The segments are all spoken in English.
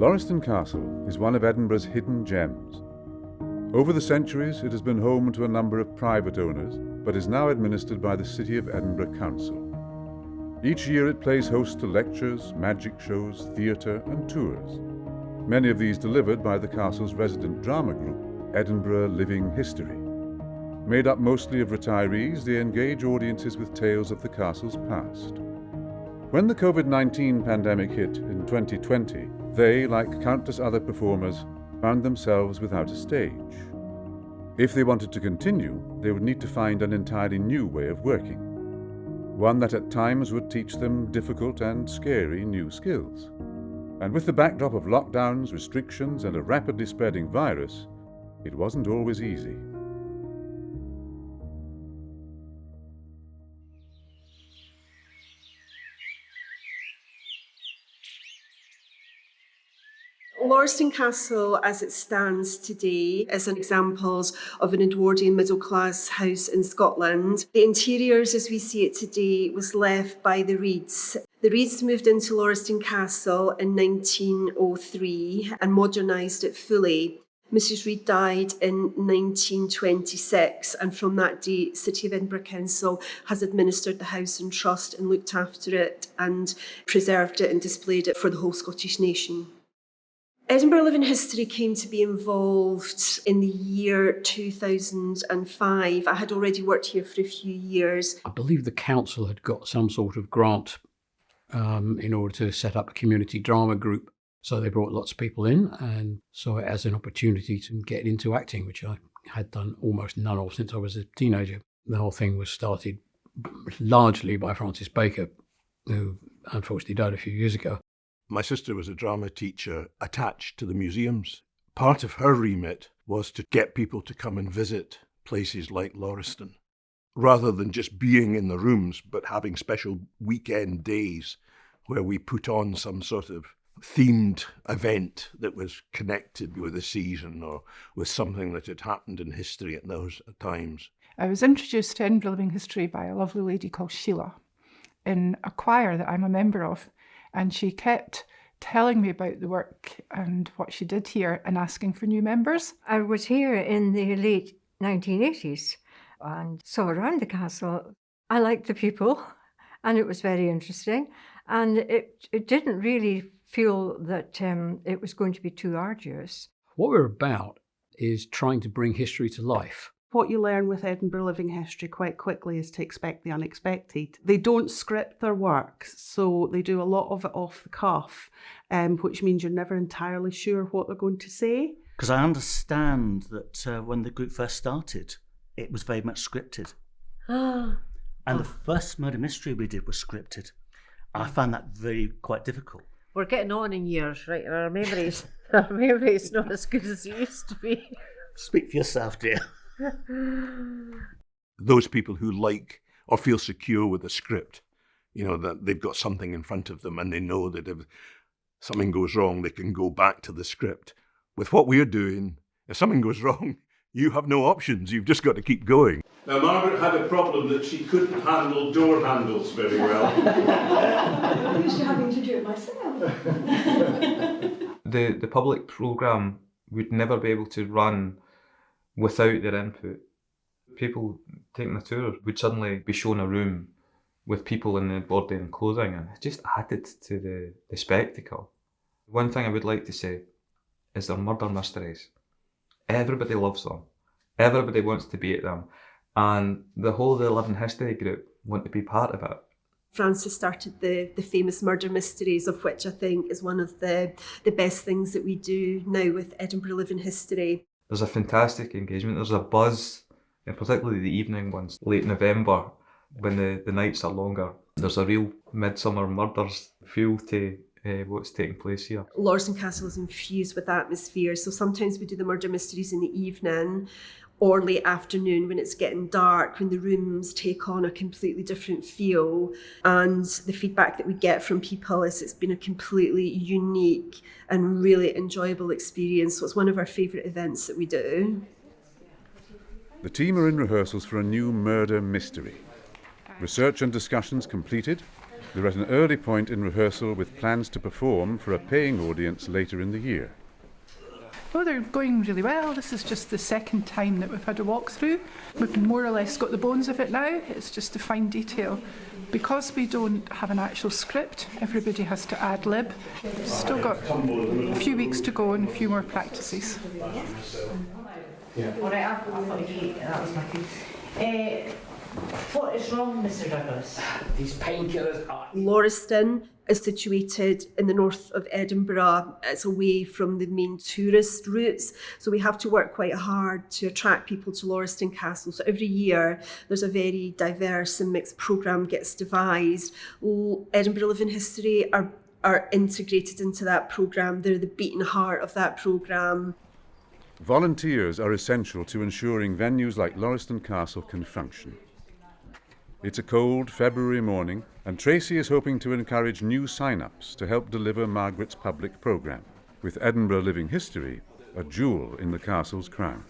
Lauriston Castle is one of Edinburgh's hidden gems. Over the centuries, it has been home to a number of private owners, but is now administered by the City of Edinburgh Council. Each year it plays host to lectures, magic shows, theatre and tours. Many of these delivered by the castle's resident drama group, Edinburgh Living History. Made up mostly of retirees, they engage audiences with tales of the castle's past. When the COVID-19 pandemic hit in 2020, they, like countless other performers, found themselves without a stage. If they wanted to continue, they would need to find an entirely new way of working. One that at times would teach them difficult and scary new skills. And with the backdrop of lockdowns, restrictions, and a rapidly spreading virus, it wasn't always easy. Lauriston Castle, as it stands today, is an example of an Edwardian middle-class house in Scotland. The interiors, as we see it today, was left by the Reeds. The Reeds moved into Lauriston Castle in 1903 and modernised it fully. Mrs. Reed died in 1926, and from that date, City of Edinburgh Council has administered the house in trust and looked after it and preserved it and displayed it for the whole Scottish nation. Edinburgh Living History came to be involved in the year 2005. I had already worked here for a few years. I believe the council had got some sort of grant in order to set up a community drama group. So they brought lots of people in and saw it as an opportunity to get into acting, which I had done almost none of since I was a teenager. The whole thing was started largely by Francis Baker, who unfortunately died a few years ago. My sister was a drama teacher attached to the museums. Part of her remit was to get people to come and visit places like Lauriston, rather than just being in the rooms, but having special weekend days where we put on some sort of themed event that was connected with a season or with something that had happened in history at those times. I was introduced to Edinburgh Living History by a lovely lady called Sheila in a choir that I'm a member of. And she kept telling me about the work and what she did here and asking for new members. I was here in the late 1980s and saw around the castle. I liked the people and it was very interesting. And it didn't really feel that it was going to be too arduous. What we're about is trying to bring history to life. What you learn with Edinburgh Living History quite quickly is to expect the unexpected. They don't script their work, so they do a lot of it off the cuff, which means you're never entirely sure what they're going to say. Because I understand that when the group first started, it was very much scripted. And the first murder mystery we did was scripted. I found that quite difficult. We're getting on in years, right? Our memory's not as good as it used to be. Speak for yourself, dear. Those people who like or feel secure with a script, that they've got something in front of them and they know that if something goes wrong, they can go back to the script. With what we're doing, if something goes wrong, you have no options. You've just got to keep going. Now, Margaret had a problem that she couldn't handle door handles very well. I'm used to having to do it myself. The public programme would never be able to run without their input. People taking a tour would suddenly be shown a room with people in the Edwardian clothing, and it just added to the spectacle. One thing I would like to say is they're murder mysteries. Everybody loves them. Everybody wants to be at them. And the whole of the Living History group want to be part of it. Francis started the famous murder mysteries, of which I think is one of the best things that we do now with Edinburgh Living History. There's a fantastic engagement. There's a buzz, and particularly the evening ones, late November, when the nights are longer. There's a real Midsummer Murders feel to what's taking place here. Lauriston Castle is infused with atmosphere, so sometimes we do the murder mysteries in the evening or late afternoon when it's getting dark, when the rooms take on a completely different feel. And the feedback that we get from people is it's been a completely unique and really enjoyable experience. So it's one of our favourite events that we do. The team are in rehearsals for a new murder mystery. Research and discussions completed, They're at an early point in rehearsal with plans to perform for a paying audience later in the year. Oh, they're going really well. This is just the second time that we've had a walkthrough. We've more or less got the bones of it now. It's just the fine detail. Because we don't have an actual script, everybody has to ad lib. Still got a few weeks to go and a few more practices. Yeah. All right, I thought that was my cue. What is wrong, Mr. Douglas? These painkillers are... Lauriston is situated in the north of Edinburgh. It's away from the main tourist routes, so we have to work quite hard to attract people to Lauriston Castle. So every year there's a very diverse and mixed programme gets devised. Edinburgh Living History are integrated into that programme. They're the beating heart of that programme. Volunteers are essential to ensuring venues like Lauriston Castle can function. It's a cold February morning, and Tracy is hoping to encourage new sign-ups to help deliver Margaret's public programme, with Edinburgh Living History a jewel in the castle's crown.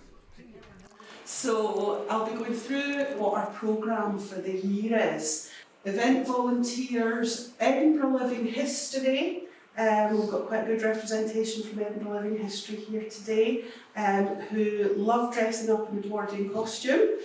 So I'll be going through what our programme for the year is. Event volunteers, Edinburgh Living History. We've got quite a good representation from Edinburgh Living History here today, who love dressing up in Edwardian costume.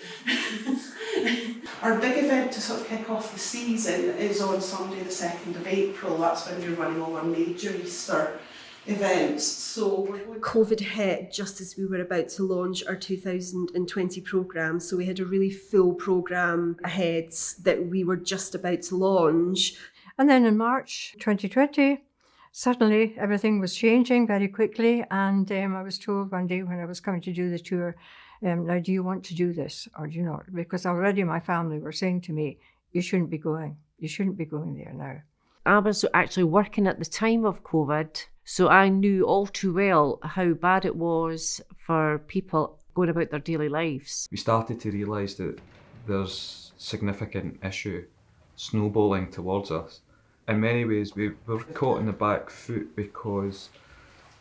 Our big event to sort of kick off the season is on Sunday the 2nd of April. That's when we're running all our major Easter events. So COVID hit just as we were about to launch our 2020 programme, so we had a really full programme ahead that we were just about to launch. And then in March 2020, suddenly everything was changing very quickly, and I was told one day when I was coming to do the tour, now do you want to do this or do you not? Because already my family were saying to me, you shouldn't be going there now. I was actually working at the time of COVID, so I knew all too well how bad it was for people going about their daily lives. We started to realise that there's significant issue snowballing towards us. In many ways, we were caught in the back foot because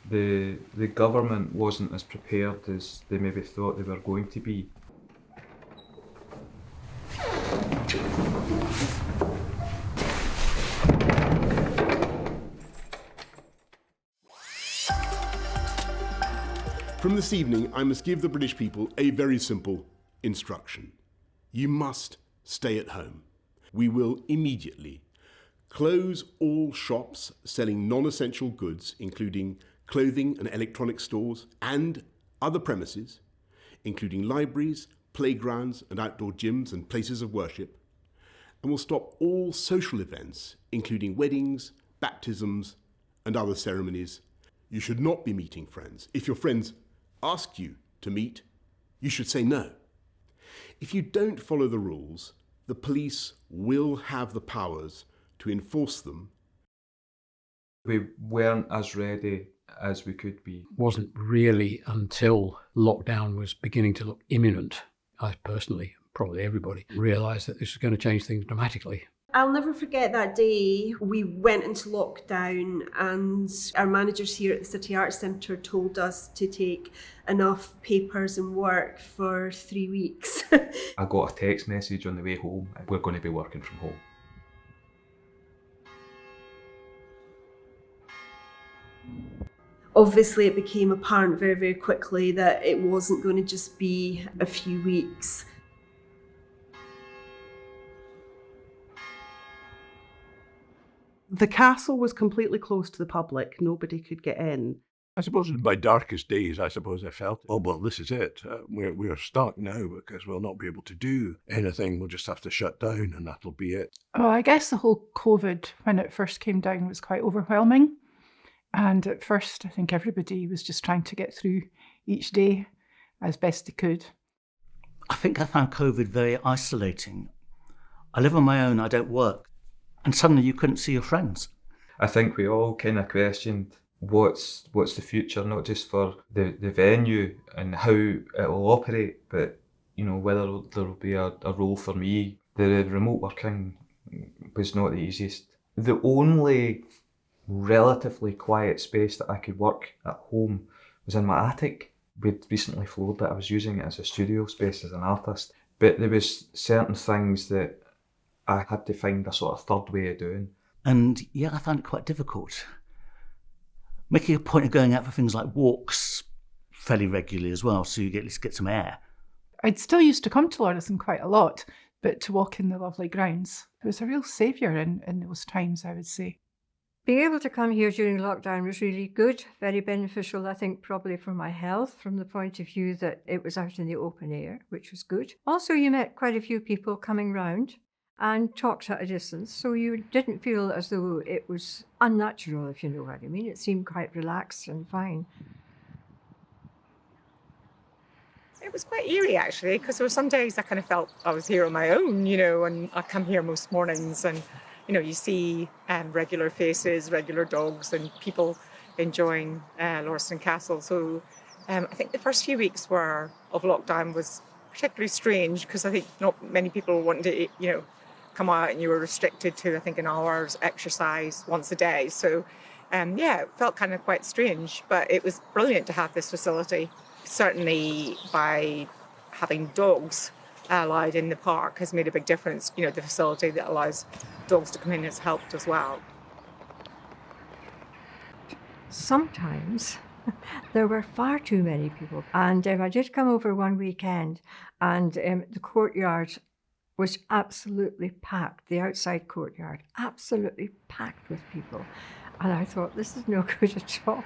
the government wasn't as prepared as they maybe thought they were going to be. From this evening, I must give the British people a very simple instruction. You must stay at home. We will immediately close all shops selling non-essential goods, including clothing and electronic stores, and other premises, including libraries, playgrounds and outdoor gyms and places of worship, and will stop all social events, including weddings, baptisms and other ceremonies. You should not be meeting friends. If your friends ask you to meet, you should say no. If you don't follow the rules, the police will have the powers to enforce them. We weren't as ready as we could be. Wasn't really until lockdown was beginning to look imminent. I personally, probably everybody, realised that this was going to change things dramatically. I'll never forget that day. We went into lockdown and our managers here at the City Arts Centre told us to take enough papers and work for 3 weeks. I got a text message on the way home, we're going to be working from home. Obviously, it became apparent very, very quickly that it wasn't going to just be a few weeks. The castle was completely closed to the public. Nobody could get in. I suppose in my darkest days, I suppose I felt, oh, well, this is it. We're stuck now because we'll not be able to do anything. We'll just have to shut down and that'll be it. Well, I guess the whole COVID, when it first came down, was quite overwhelming. And at first, I think everybody was just trying to get through each day as best they could. I think I found COVID very isolating. I live on my own, I don't work. And suddenly you couldn't see your friends. I think we all kind of questioned what's the future, not just for the venue and how it'll operate, but whether there will be a role for me. The remote working was not the easiest. The only relatively quiet space that I could work at home was in my attic. We'd recently floored it. I was using it as a studio space as an artist, but there was certain things that I had to find a sort of third way of doing. And yeah, I found it quite difficult. Making a point of going out for things like walks fairly regularly as well, so you at least get some air. I'd still used to come to Lauriston quite a lot, but to walk in the lovely grounds, it was a real saviour in those times, I would say. Being able to come here during lockdown was really good, very beneficial, I think, probably for my health, from the point of view that it was out in the open air, which was good. Also, you met quite a few people coming round and talked at a distance, so you didn't feel as though it was unnatural, if you know what I mean. It seemed quite relaxed and fine. It was quite eerie, actually, because there were some days I kind of felt I was here on my own, and I come here most mornings and, you see regular faces, regular dogs and people enjoying Lauriston Castle. So I think the first few weeks of lockdown was particularly strange because I think not many people wanted to, come out, and you were restricted to, I think, an hour's exercise once a day. So, it felt kind of quite strange, but it was brilliant to have this facility. Certainly by having dogs allowed in the park has made a big difference. The facility that allows dogs to come in has helped as well. Sometimes there were far too many people. And I did come over one weekend and the courtyard was absolutely packed, the outside courtyard, absolutely packed with people. And I thought, this is no good at all.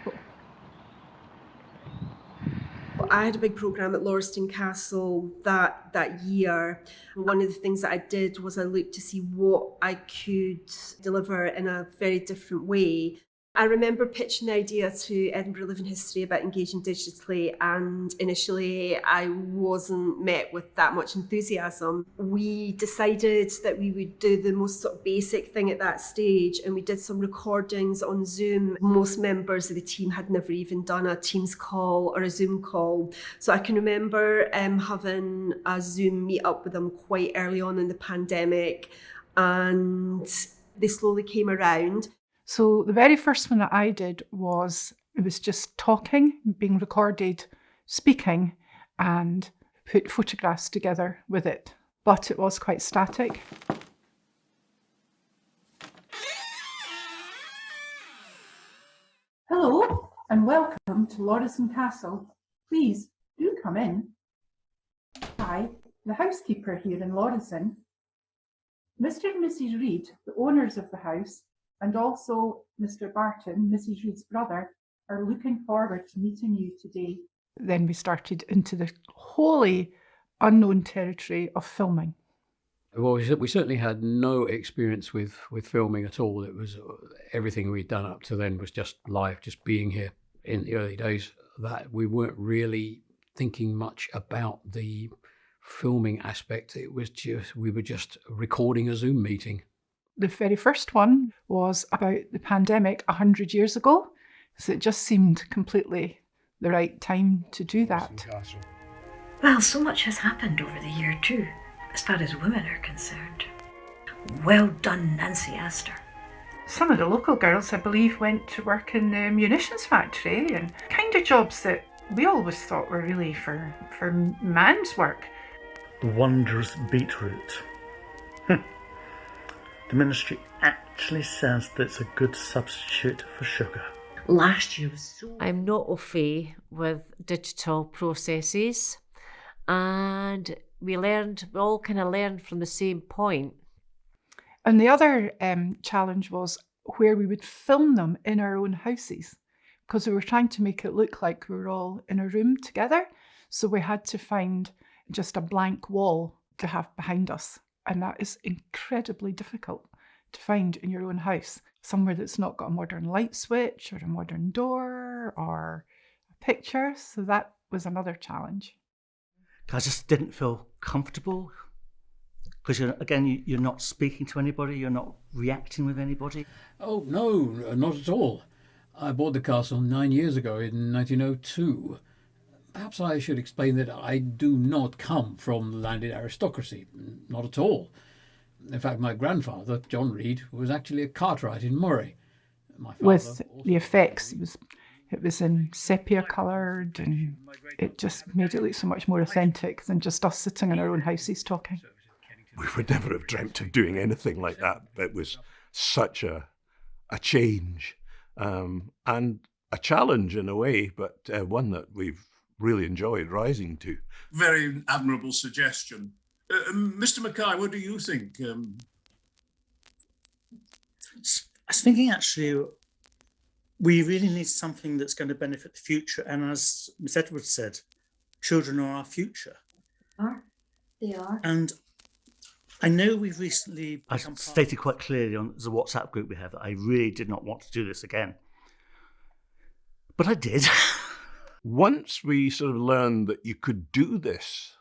I had a big programme at Lauriston Castle that year. One of the things that I did was I looked to see what I could deliver in a very different way. I remember pitching the idea to Edinburgh Living History about engaging digitally, and initially I wasn't met with that much enthusiasm. We decided that we would do the most sort of basic thing at that stage, and we did some recordings on Zoom. Most members of the team had never even done a Teams call or a Zoom call. So I can remember having a Zoom meet up with them quite early on in the pandemic, and they slowly came around. So the very first one that I did was just talking, being recorded, speaking, and put photographs together with it. But it was quite static. Hello and welcome to Lauriston Castle. Please do come in. I, the housekeeper here in Lauriston, Mr. and Mrs. Reid, the owners of the house, and also Mr. Barton, Mrs. Reid's brother, are looking forward to meeting you today. Then we started into the wholly unknown territory of filming. Well, we certainly had no experience with filming at all. It was everything we'd done up to then was just live, just being here. In the early days, that we weren't really thinking much about the filming aspect. It was just we were just recording a Zoom meeting. The very first one was about the pandemic 100 years ago, so it just seemed completely the right time to do that. Well, so much has happened over the year too, as far as women are concerned. Well done, Nancy Astor. Some of the local girls, I believe, went to work in the munitions factory and kind of jobs that we always thought were really for man's work. The wondrous beetroot. The ministry actually says that it's a good substitute for sugar. Last year was so... I'm not au fait with digital processes, and we all kind of learned from the same point. And the other challenge was where we would film them in our own houses, because we were trying to make it look like we were all in a room together. So we had to find just a blank wall to have behind us. And that is incredibly difficult to find in your own house. Somewhere that's not got a modern light switch or a modern door or a picture. So that was another challenge. I just didn't feel comfortable because, you're not speaking to anybody, you're not reacting with anybody. Oh, no, not at all. I bought the castle 9 years ago in 1902. Perhaps I should explain that I do not come from the landed aristocracy, not at all. In fact, my grandfather, John Reid, was actually a cartwright in Moray. With the effects, it was in sepia coloured, and it just made it look so much more authentic than just us sitting in our own houses talking. We would never have dreamt of doing anything like that. It was such a change and a challenge in a way, but one that we've really enjoyed rising to. Very admirable suggestion. Mr. Mackay, what do you think? I was thinking actually, we really need something that's going to benefit the future. And as Miss Edwards said, children are our future. They are. And I know we've recently... I stated quite clearly on the WhatsApp group we have that I really did not want to do this again. But I did. Once we sort of learned that you could do this,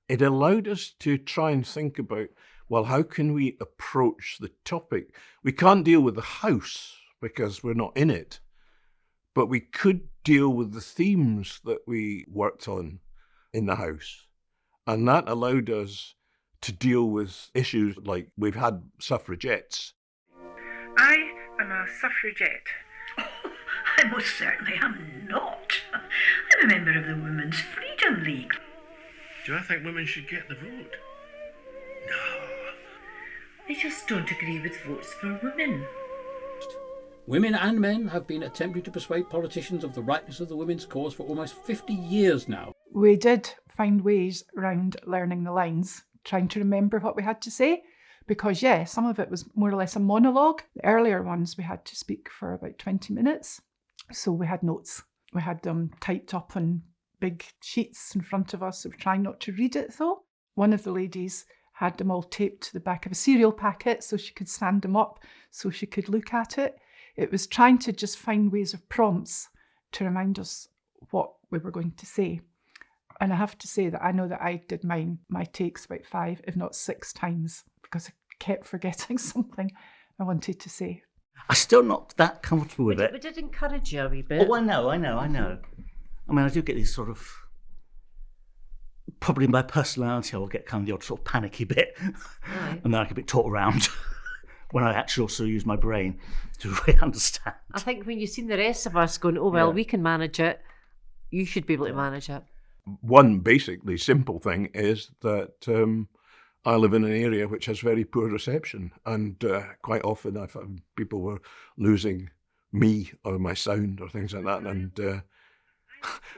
it allowed us to try and think about, well, how can we approach the topic? We can't deal with the house because we're not in it, but we could deal with the themes that we worked on in the house. And that allowed us to deal with issues like we've had suffragettes. I am a suffragette. I most certainly am not. I'm a member of the Women's Freedom League. Do I think women should get the vote? I just don't agree with votes for women. Women and men have been attempting to persuade politicians of the rightness of the women's cause for almost 50 years now. We did find ways around learning the lines, trying to remember what we had to say, because, yeah, some of it was more or less a monologue. The earlier ones we had to speak for about 20 minutes, so we had notes. We had them typed up on big sheets in front of us. We were trying not to read it, though. One of the ladies had them all taped to the back of a cereal packet so she could stand them up so she could look at it. It was trying to just find ways of prompts to remind us what we were going to say. And I have to say that I know that I did my takes about 5, if not 6 times, because I kept forgetting something I wanted to say. I'm still not that comfortable with it. We did encourage you a wee bit. Oh, I know. I mean, I do get these sort of... Probably my personality, I will get kind of the odd sort of panicky bit. Right. And then I can be taught around when I actually also use my brain to really understand. I think when you've seen the rest of us going, oh, well, we can manage it, you should be able to manage it. One basically simple thing is that I live in an area which has very poor reception, and quite often I found people were losing me or my sound or things like that, and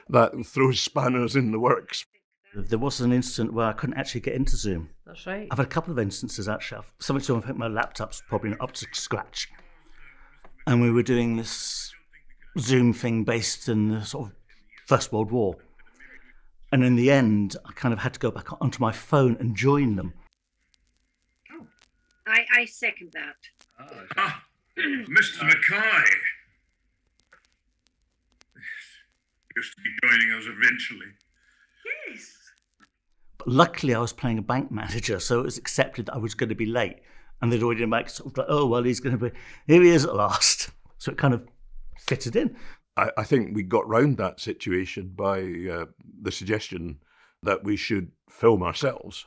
that throws spanners in the works. There was an instant where I couldn't actually get into Zoom. That's right. I've had a couple of instances actually. Something to do, I think my laptop's probably not up to scratch. And we were doing this Zoom thing based in the sort of First World War. And in the end, I kind of had to go back onto my phone and join them. Oh, I second that. Mr. Mackay. Used to be joining us eventually. Yes. But luckily, I was playing a bank manager, so it was accepted that I was going to be late. And they'd already made sort of like, oh, well, he's going to be, here he is at last. So it kind of fitted in. I think we got round that situation by the suggestion that we should film ourselves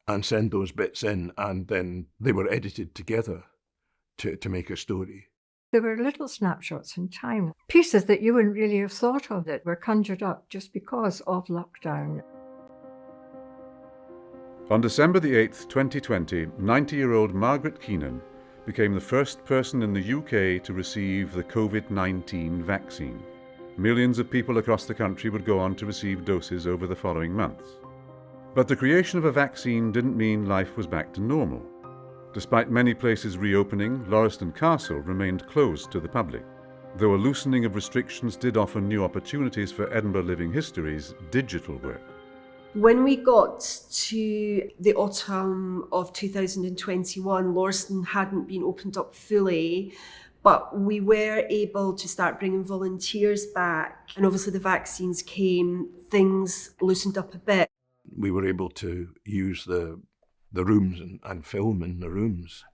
and send those bits in, and then they were edited together to make a story. There were little snapshots in time, pieces that you wouldn't really have thought of that were conjured up just because of lockdown. On December the 8th, 2020, 90-year-old Margaret Keenan became the first person in the UK to receive the COVID-19 vaccine. Millions of people across the country would go on to receive doses over the following months. But the creation of a vaccine didn't mean life was back to normal. Despite many places reopening, Lauriston Castle remained closed to the public, though a loosening of restrictions did offer new opportunities for Edinburgh Living History's digital work. When we got to the autumn of 2021, Lauriston hadn't been opened up fully, but we were able to start bringing volunteers back. And obviously the vaccines came, things loosened up a bit. We were able to use the rooms and film in the rooms.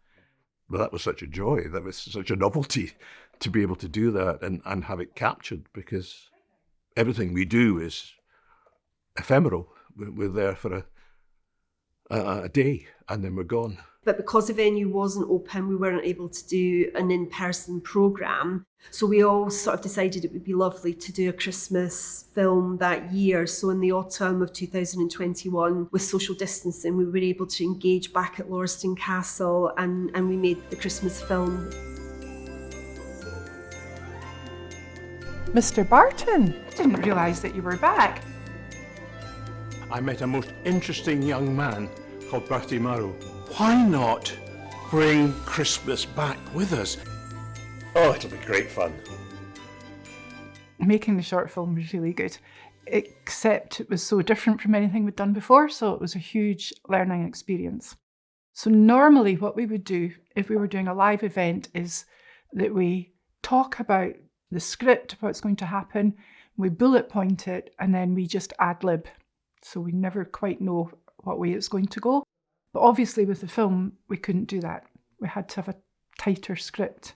But that was such a joy, that was such a novelty to be able to do that and have it captured, because everything we do is ephemeral. We're there for a day and then we're gone. But because the venue wasn't open, we weren't able to do an in-person programme. So we all sort of decided it would be lovely to do a Christmas film that year. So in the autumn of 2021, with social distancing, we were able to engage back at Lauriston Castle and we made the Christmas film. Mr. Barton, I didn't realise that you were back. I met a most interesting young man called Bertie Murrow. Why not bring Christmas back with us? Oh, it'll be great fun. Making the short film was really good, except it was so different from anything we'd done before, so it was a huge learning experience. So normally what we would do if we were doing a live event is that we talk about the script, what's going to happen, we bullet point it, and then we just ad-lib. So we never quite know what way it's going to go. But obviously with the film, we couldn't do that. We had to have a tighter script.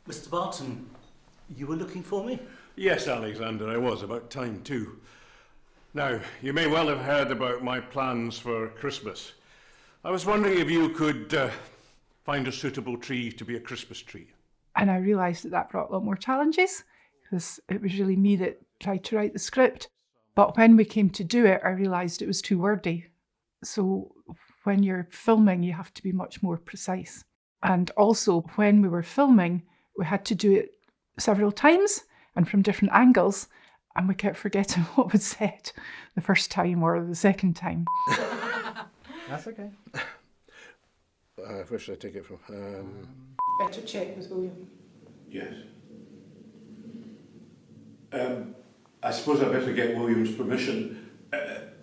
Mr. Barton, you were looking for me? Yes, Alexander, I was. About time too. Now, you may well have heard about my plans for Christmas. I was wondering if you could find a suitable tree to be a Christmas tree. And I realised that that brought a lot more challenges because it was really me that tried to write the script. But when we came to do it, I realised it was too wordy. So when you're filming, you have to be much more precise. And also when we were filming, we had to do it several times and from different angles. And we kept forgetting what was said the first time or the second time. That's okay. Where should I take it from? Better check with William. Yes. I suppose I better get William's permission.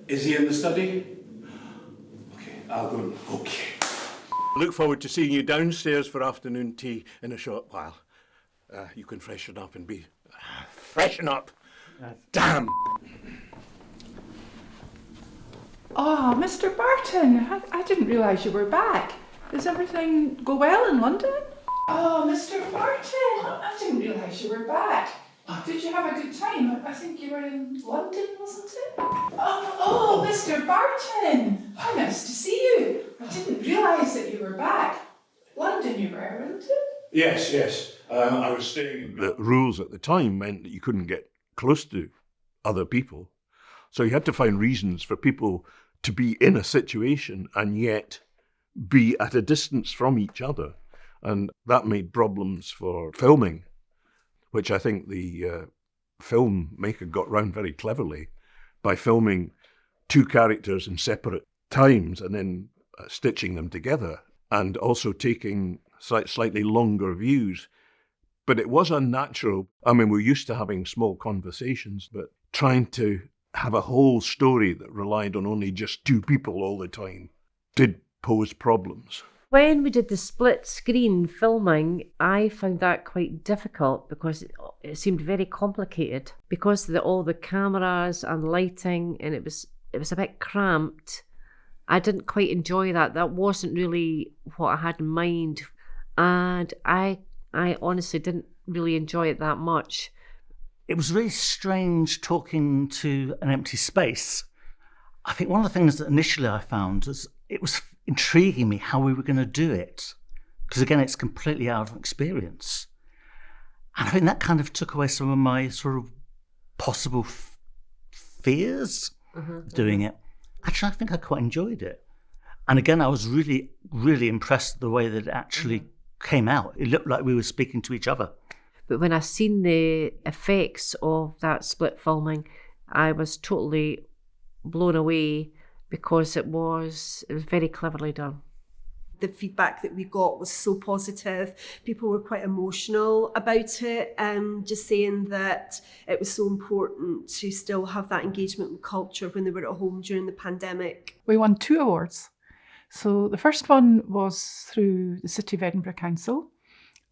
Is he in the study? Okay, I'll go. Okay. Look forward to seeing you downstairs for afternoon tea in a short while. You can freshen up and be... freshen up! Damn! Oh, Mr. Barton, I didn't realise you were back. Does everything go well in London? Oh, Mr. Barton, I didn't realise you were back. Did you have a good time? I think you were in London, wasn't it? Oh, Mr. Barton, how nice to see you. I didn't realise that you were back. London you were, wasn't it? Yes. I was staying... The rules at the time meant that you couldn't get close to other people. So you had to find reasons for people to be in a situation and yet be at a distance from each other. And that made problems for filming, which I think the filmmaker got round very cleverly by filming two characters in separate times and then stitching them together and also taking slightly longer views. But it was unnatural. I mean, we're used to having small conversations, but trying to have a whole story that relied on only just two people all the time did pose problems. When we did the split screen filming, I found that quite difficult because it seemed very complicated because of all the cameras and lighting, and it was a bit cramped. I didn't quite enjoy that. That wasn't really what I had in mind, and I honestly didn't really enjoy it that much. It was really strange talking to an empty space. I think one of the things that initially I found was it was intriguing me how we were going to do it, because again, it's completely out of experience. And I think that kind of took away some of my sort of possible fears doing it. Actually, I think I quite enjoyed it. And again, I was really, really impressed with the way that it actually came out. It looked like we were speaking to each other. But when I seen the effects of that split filming, I was totally blown away because it was very cleverly done. The feedback that we got was so positive. People were quite emotional about it, just saying that it was so important to still have that engagement with culture when they were at home during the pandemic. We won 2 awards. So the first one was through the City of Edinburgh Council,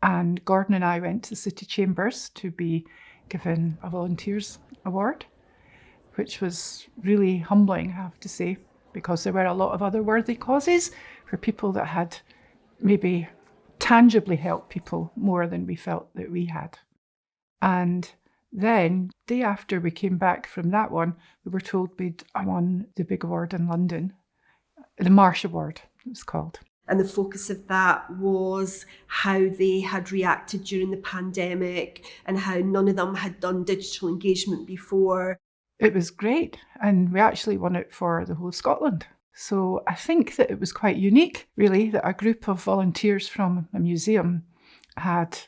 and Gordon and I went to the City Chambers to be given a Volunteers Award, which was really humbling, I have to say, because there were a lot of other worthy causes for people that had maybe tangibly helped people more than we felt that we had. And Then, day after we came back from that one, we were told we'd won the big award in London, the Marsh Award, it was called. And the focus of that was how they had reacted during the pandemic and how none of them had done digital engagement before. It was great, and we actually won it for the whole of Scotland. So I think that it was quite unique, really, that a group of volunteers from a museum had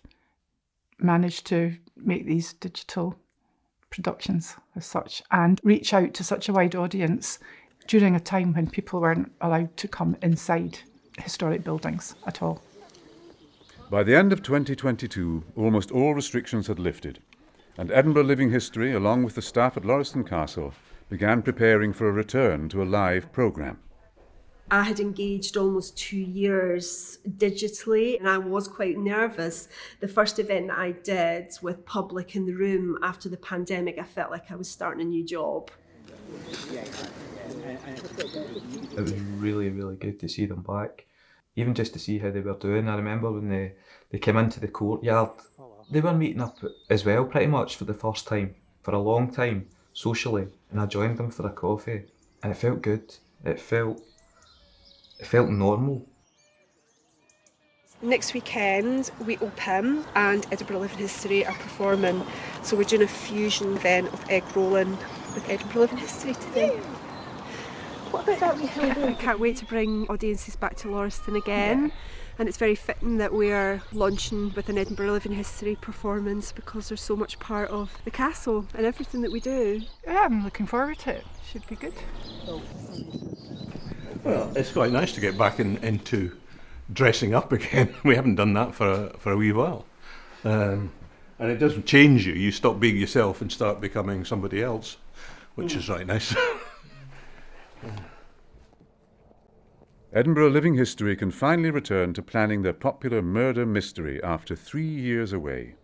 managed to make these digital productions as such and reach out to such a wide audience during a time when people weren't allowed to come inside historic buildings at all. By the end of 2022, almost all restrictions had lifted, and Edinburgh Living History, along with the staff at Lauriston Castle, began preparing for a return to a live programme. I had engaged almost 2 years digitally, and I was quite nervous. The first event I did with public in the room after the pandemic, I felt like I was starting a new job. It was really, really good to see them back. Even just to see how they were doing. I remember when they came into the courtyard, they were meeting up as well pretty much for the first time, for a long time, socially. And I joined them for a coffee, and it felt good. It felt normal. Next weekend we open and Edinburgh Living History are performing. So we're doing a fusion event of egg rolling with Edinburgh Living History today. What about that weekend? I can't wait to bring audiences back to Lauriston again. And it's very fitting that we're launching with an Edinburgh Living History performance because they're so much part of the castle and everything that we do. Yeah, I'm looking forward to it. Should be good. Well, it's quite nice to get back into dressing up again. We haven't done that for a wee while. And it doesn't change you. You stop being yourself and start becoming somebody else, which is right nice. Edinburgh Living History can finally return to planning their popular murder mystery after 3 years away.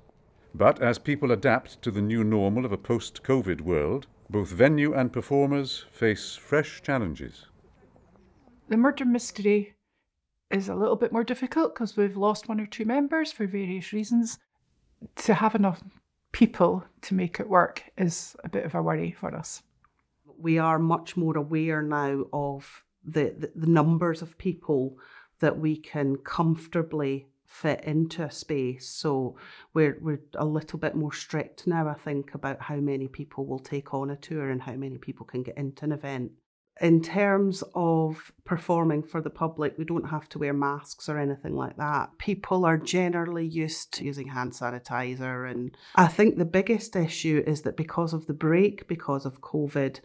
But as people adapt to the new normal of a post-COVID world, both venue and performers face fresh challenges. The murder mystery is a little bit more difficult because we've lost 1 or 2 members for various reasons. To have enough people to make it work is a bit of a worry for us. We are much more aware now of the numbers of people that we can comfortably fit into a space. So we're a little bit more strict now, I think, about how many people will take on a tour and how many people can get into an event. In terms of performing for the public, we don't have to wear masks or anything like that. People are generally used to using hand sanitizer. And I think the biggest issue is that because of the break, because of COVID,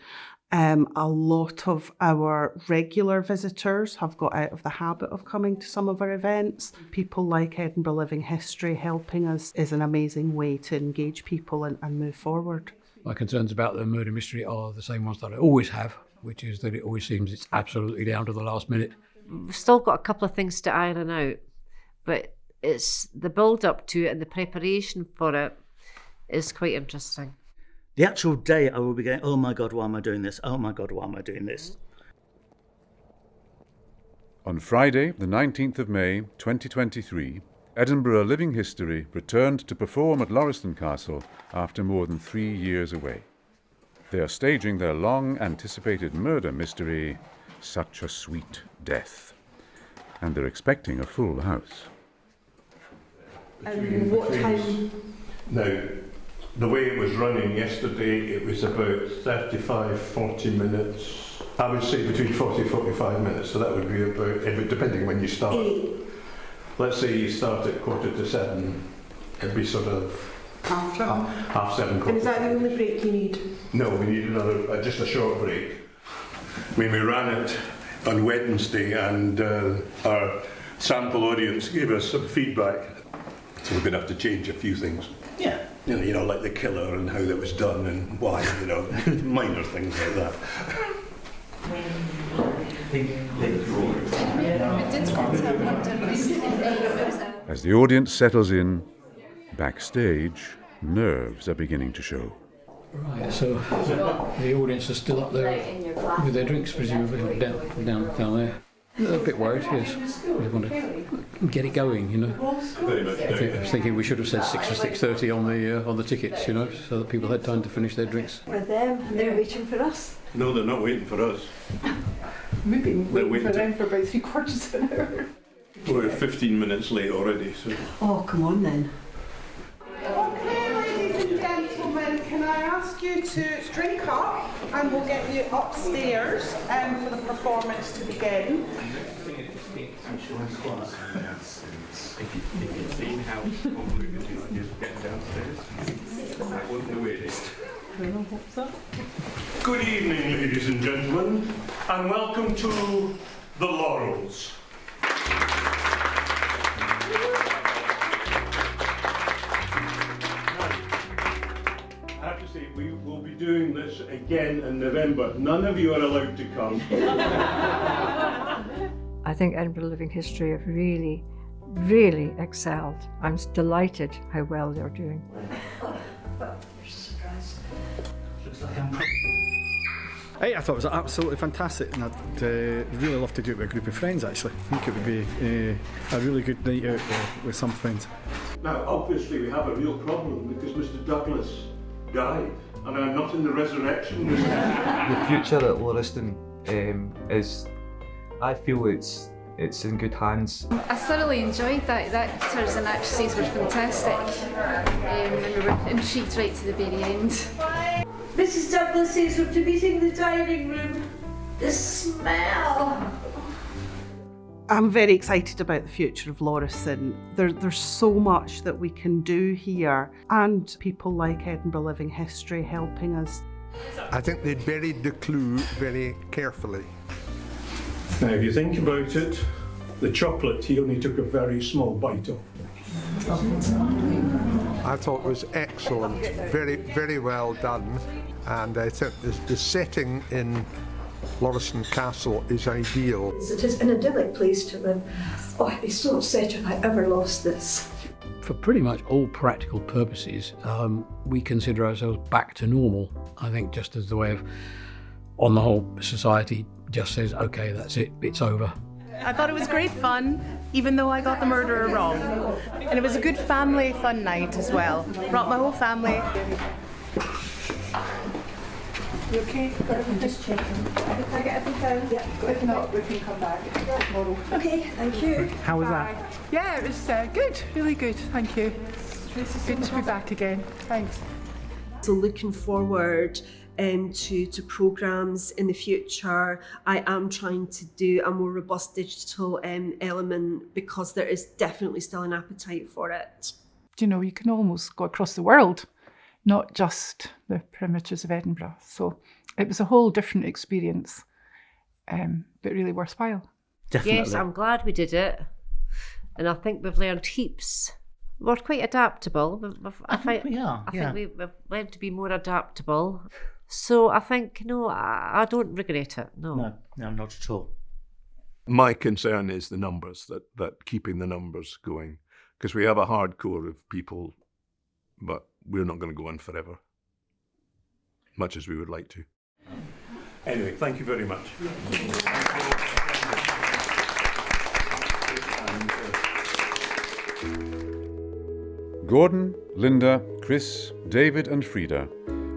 a lot of our regular visitors have got out of the habit of coming to some of our events. People like Edinburgh Living History helping us is an amazing way to engage people and move forward. My concerns about the murder mystery are the same ones that I always have, which is that it always seems it's absolutely down to the last minute. We've still got a couple of things to iron out, but it's the build-up to it and the preparation for it is quite interesting. The actual day I will be going, oh my God, why am I doing this? Oh my God, why am I doing this? On Friday, the 19th of May, 2023, Edinburgh Living History returned to perform at Lauriston Castle after more than 3 years away. They are staging their long-anticipated murder mystery, Such a Sweet Death. And they're expecting a full house. And what time? Now, the way it was running yesterday, it was about 35, 40 minutes. I would say between 40 and 45 minutes, so that would be about, depending when you start. Let's say you start at 6:45, it'd be sort of half 7. And is that the only break you need? No, we need another, just a short break. I mean, we ran it on Wednesday and our sample audience gave us some feedback, so we're going to have to change a few things. Yeah. You know, like the killer and how that was done and why, minor things like that. As the audience settles in, backstage, nerves are beginning to show. Right, so the audience is still up there with their drinks, presumably, down there. A bit worried, yes. We want to get it going, you know. I was thinking we should have said 6 or 6:30 on the tickets, you know, so that people had time to finish their drinks. For them, they're waiting for us. No, they're not waiting for us. We've been They're waiting for waiting them for about 3/4 of an hour. We're 15 minutes late already, so... Oh, come on then. Okay, ladies and gentlemen, can I ask you to drink up and we'll get you upstairs for the performance to begin. If you've seen how convoluted it is getting downstairs, that wasn't the way it is. Good evening, ladies and gentlemen, and welcome to The Laurels. I have to say, we will be doing this again in November. None of you are allowed to come. I think Edinburgh Living History have really, really excelled. I'm delighted how well they're doing. Hey, I thought it was absolutely fantastic, and I'd really love to do it with a group of friends, actually. I think it would be a really good night out with some friends. Now, obviously, we have a real problem because Mr. Douglas died, and I'm not in the resurrection. The future at Lauriston is, I feel it's in good hands. I thoroughly enjoyed that. The actors and actresses were fantastic, and we were intrigued right to the very end. Mrs. Douglas says we're to meeting the dining room. The smell. I'm very excited about the future of Lauriston. There's so much that we can do here, and people like Edinburgh Living History helping us. I think they buried the clue very carefully. Now, if you think about it, the chocolate he only took a very small bite of. I thought it was excellent, very, very well done, and I think the setting in Lauriston Castle is ideal. It is an idyllic place to live. Oh, I'd be so upset if I ever lost this. For pretty much all practical purposes, we consider ourselves back to normal. I think just as the way of, on the whole, society just says, okay, that's it, it's over. I thought it was great fun, even though I got the murderer wrong. And it was a good family fun night as well. Brought my whole family. You okay? I'm just checking. Can I get everything? Yeah. If not, we can come back tomorrow. Okay, thank you. How was that? Yeah, it was good, really good, thank you. Good to be back again, thanks. So looking forward to programmes in the future, I am trying to do a more robust digital element because there is definitely still an appetite for it. You know, you can almost go across the world, not just the perimeters of Edinburgh. So it was a whole different experience, but really worthwhile. Definitely. Yes, I'm glad we did it. And I think we've learned heaps. We're quite adaptable. I think we are. I think we've learned to be more adaptable. So I think, no, I don't regret it. No, not at all. My concern is the numbers, that keeping the numbers going, because we have a hard core of people, but we're not going to go on forever, much as we would like to. Anyway, thank you very much. Gordon, Linda, Chris, David and Frida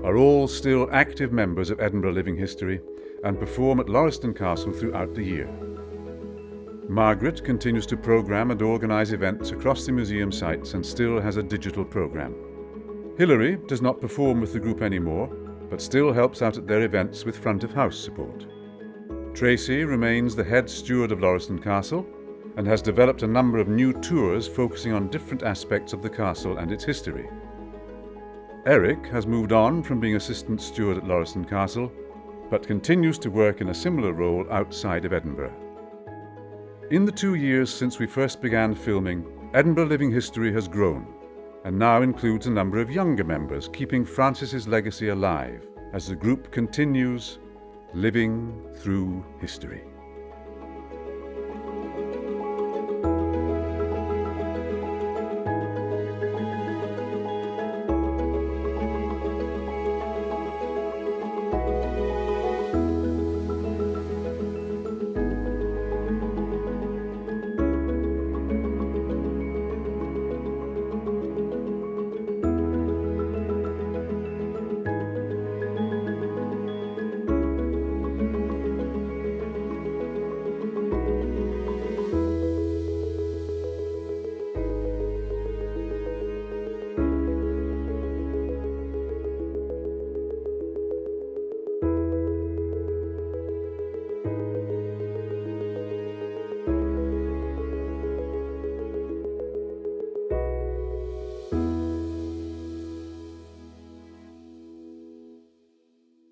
are all still active members of Edinburgh Living History and perform at Lauriston Castle throughout the year. Margaret continues to programme and organise events across the museum sites and still has a digital programme. Hilary does not perform with the group anymore, but still helps out at their events with front-of-house support. Tracy remains the head steward of Lauriston Castle and has developed a number of new tours focusing on different aspects of the castle and its history. Eric has moved on from being assistant steward at Lauriston Castle, but continues to work in a similar role outside of Edinburgh. In the 2 years since we first began filming, Edinburgh Living History has grown, and now includes a number of younger members, keeping Francis's legacy alive as the group continues living through history.